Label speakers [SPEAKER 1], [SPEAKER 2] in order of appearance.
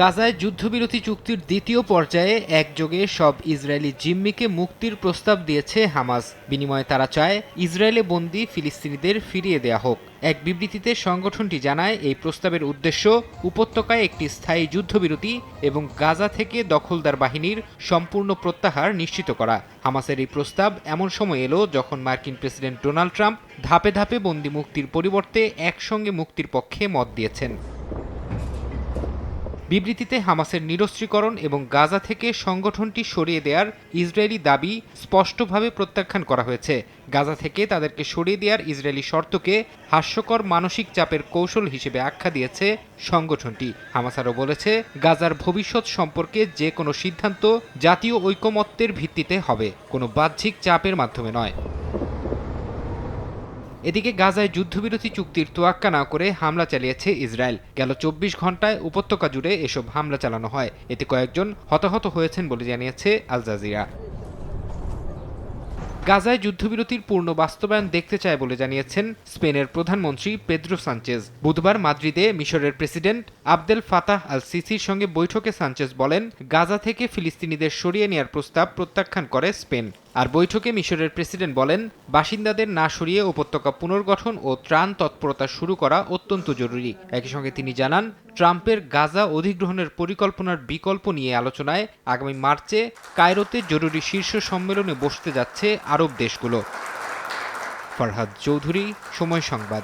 [SPEAKER 1] গাজায় যুদ্ধবিরতি চুক্তির দ্বিতীয় পর্যায়ে একযোগে সব ইসরায়েলি জিম্মিকে মুক্তির প্রস্তাব দিয়েছে হামাস। বিনিময়ে তারা চায় ইসরায়েলে বন্দী ফিলিস্তিনিদের ফিরিয়ে দেয়া হোক। এক বিবৃতিতে সংগঠনটি জানায়, এই প্রস্তাবের উদ্দেশ্য উপত্যকায় একটি স্থায়ী যুদ্ধবিরতি এবং গাজা থেকে দখলদার বাহিনীর সম্পূর্ণ প্রত্যাহার নিশ্চিত করা। হামাসের এই প্রস্তাব এমন সময় এলো যখন মার্কিন প্রেসিডেন্ট ডোনাল্ড ট্রাম্প ধাপে ধাপে বন্দী মুক্তির পরিবর্তে একসঙ্গে মুক্তির পক্ষে মত দিয়েছেন। বিবৃতিতে হামাসের নিরস্ত্রীকরণ এবং গাজা থেকে সংগঠনটি সরিয়ে দেওয়ার ইসরায়েলি দাবি স্পষ্টভাবে প্রত্যাখ্যান করা হয়েছে। গাজা থেকে তাদেরকে সরিয়ে দেওয়ার ইসরায়েলি শর্তকে হাস্যকর মানসিক চাপের কৌশল হিসেবে আখ্যা দিয়েছে সংগঠনটি। হামাস আরও বলেছে, গাজার ভবিষ্যৎ সম্পর্কে যে কোনো সিদ্ধান্ত জাতীয় ঐকমত্যের ভিত্তিতে হবে, কোনো বাহ্যিক চাপের মাধ্যমে নয়। এদিকে গাজায় যুদ্ধবিরতি চুক্তির তোয়াক্কা না করে হামলা চালিয়েছে ইসরায়েল। গেল ২৪ ঘন্টায় উপত্যকা জুড়ে এসব হামলা চালানো হয়। এতে কয়েকজন হতাহত হয়েছেন বলে জানিয়েছে আল জাজিরা। গাজায় যুদ্ধবিরতির পূর্ণ বাস্তবায়ন দেখতে চায় বলে জানিয়েছেন স্পেনের প্রধানমন্ত্রী পেদ্রো সানচেজ। বুধবার মাদ্রিদে মিশরের প্রেসিডেন্ট আবদেল ফাতাহ আল সিসির সঙ্গে বৈঠকে সানচেজ বলেন, গাজা থেকে ফিলিস্তিনিদের সরিয়ে নেওয়ার প্রস্তাব প্রত্যাখ্যান করে স্পেন। আর বৈঠকে মিশরের প্রেসিডেন্ট বলেন, বাসিন্দাদের না সরিয়ে উপত্যকা পুনর্গঠন ও ত্রাণ তৎপরতা শুরু করা অত্যন্ত জরুরি। একই সঙ্গে তিনি জানান, ট্রাম্পের গাজা অধিগ্রহণের পরিকল্পনার বিকল্প নিয়ে আলোচনায় আগামী মার্চে কায়রোতে জরুরি শীর্ষ সম্মেলনে বসতে যাচ্ছে আরব দেশগুলো। ফরহাদ চৌধুরী, সময় সংবাদ।